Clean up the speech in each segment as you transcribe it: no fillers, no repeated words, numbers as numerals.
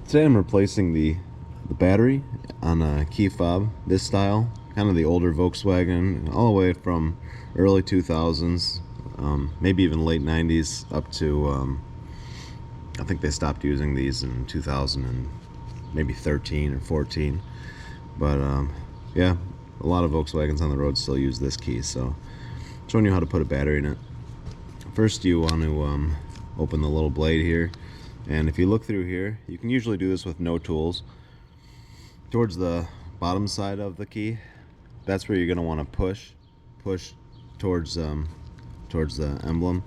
Today I'm replacing the battery on a key fob, this style, kind of the older Volkswagen, all the way from early 2000s, maybe even late 90s, up to, I think they stopped using these in 2000 and maybe 13 or 14. But yeah, a lot of Volkswagens on the road still use this key, so I'm showing you how to put a battery in it. First you want to open the little blade here, and if you look through here, you can usually do this with no tools. Towards the bottom side of the key, that's where you're going to want to push towards the emblem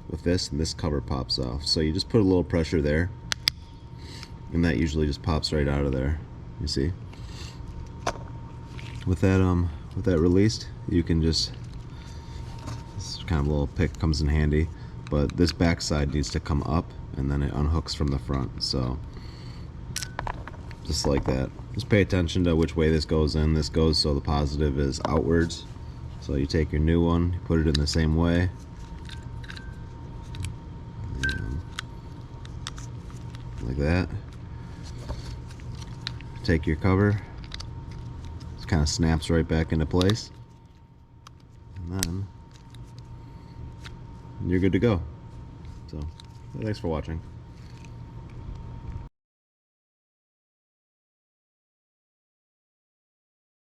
with this, and this cover pops off. So you just put a little pressure there, and that usually just pops right out of there. You see? With that released, you can just, this kind of little pick comes in handy, but this back side needs to come up and then it unhooks from the front. So just like that. Just pay attention to which way this goes in. This goes so the positive is outwards. So you take your new one, put it in the same way, like that. Take your cover, it kind of snaps right back into place, and then you're good to go. So thanks for watching.